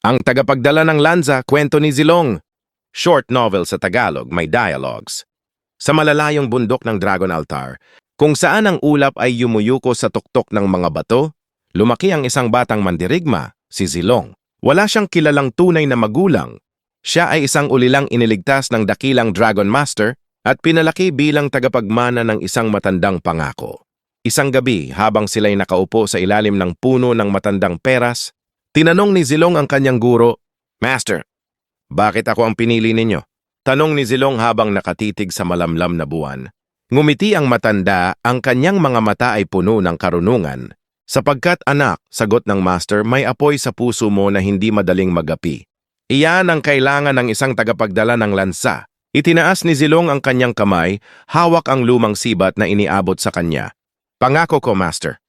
Ang tagapagdala ng lanza, kwento ni Zilong. Short novel sa Tagalog, may dialogues. Sa malalayong bundok ng Dragon Altar, kung saan ang ulap ay yumuyuko sa tuktok ng mga bato, lumaki ang isang batang mandirigma, si Zilong. Wala siyang kilalang tunay na magulang. Siya ay isang ulilang iniligtas ng dakilang Dragon Master at pinalaki bilang tagapagmana ng isang matandang pangako. Isang gabi, habang sila'y nakaupo sa ilalim ng puno ng matandang peras, tinanong ni Zilong ang kanyang guro, "Master, bakit ako ang pinili ninyo?" Tanong ni Zilong habang nakatitig sa malamlam na buwan. Ngumiti ang matanda, ang kanyang mga mata ay puno ng karunungan. "Sapagkat anak," sagot ng master, "may apoy sa puso mo na hindi madaling magapi. Iyan ang kailangan ng isang tagapagdala ng lansa." Itinaas ni Zilong ang kanyang kamay, hawak ang lumang sibat na iniabot sa kanya. "Pangako ko, master.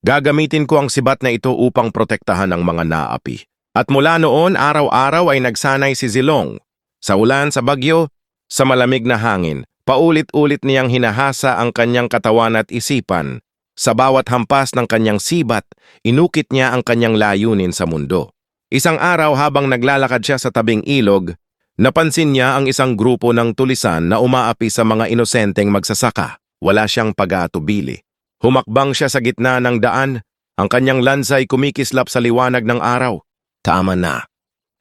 Gagamitin ko ang sibat na ito upang protektahan ang mga naapi." At mula noon, araw-araw ay nagsanay si Zilong. Sa ulan, sa bagyo, sa malamig na hangin, paulit-ulit niyang hinahasa ang kanyang katawan at isipan. Sa bawat hampas ng kanyang sibat, inukit niya ang kanyang layunin sa mundo. Isang araw habang naglalakad siya sa tabing ilog, napansin niya ang isang grupo ng tulisan na umaapi sa mga inosenteng magsasaka. Wala siyang pag-aatubili. Humakbang siya sa gitna ng daan, ang kanyang lansa ay kumikislap sa liwanag ng araw. "Tama na!"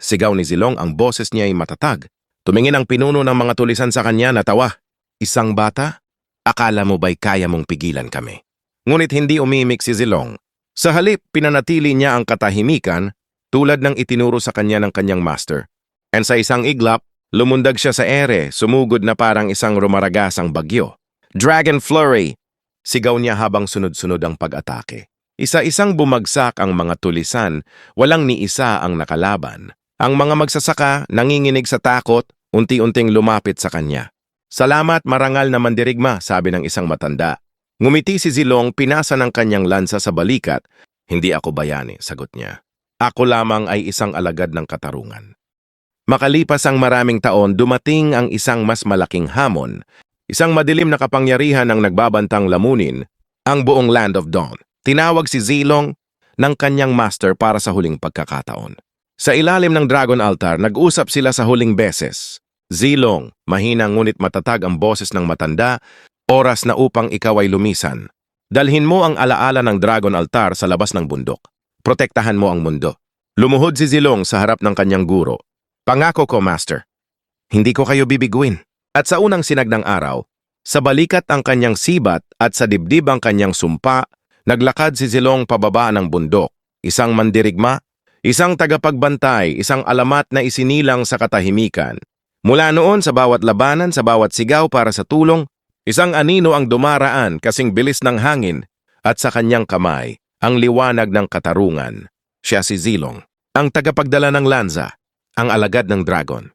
Sigaw ni Zilong, ang boses niya ay matatag. Tumingin ang pinuno ng mga tulisan sa kanya, natawa. "Isang bata? Akala mo ba'y kaya mong pigilan kami?" Ngunit hindi umimik si Zilong. Sa halip, pinanatili niya ang katahimikan tulad ng itinuro sa kanya ng kanyang master. And sa isang iglap, lumundag siya sa ere, sumugod na parang isang rumaragasang bagyo. "Dragon Flurry!" Sigaw niya habang sunod-sunod ang pag-atake. Isa-isang bumagsak ang mga tulisan, walang ni isa ang nakalaban. Ang mga magsasaka, nanginginig sa takot, unti-unting lumapit sa kanya. "Salamat, marangal na mandirigma," sabi ng isang matanda. Ngumiti si Zilong, pinasa ng kanyang lansa sa balikat. "Hindi ako bayani," sagot niya. "Ako lamang ay isang alagad ng katarungan." Makalipas ang maraming taon, dumating ang isang mas malaking hamon. Isang madilim na kapangyarihan ang nagbabantang lamunin ang buong Land of Dawn. Tinawag si Zilong ng kanyang master para sa huling pagkakataon. Sa ilalim ng Dragon Altar, nag-usap sila sa huling beses. "Zilong," mahina ngunit matatag ang boses ng matanda, "oras na upang ikaw ay lumisan. Dalhin mo ang alaala ng Dragon Altar sa labas ng bundok. Protektahan mo ang mundo." Lumuhod si Zilong sa harap ng kanyang guro. "Pangako ko, master. Hindi ko kayo bibiguin." At sa unang sinag ng araw, sa balikat ang kanyang sibat at sa dibdib ang kanyang sumpa, naglakad si Zilong pababa ng bundok. Isang mandirigma, isang tagapagbantay, isang alamat na isinilang sa katahimikan. Mula noon sa bawat labanan, sa bawat sigaw para sa tulong, isang anino ang dumaraan kasing bilis ng hangin at sa kanyang kamay, ang liwanag ng katarungan. Siya si Zilong, ang tagapagdala ng lanza, ang alagad ng dragon.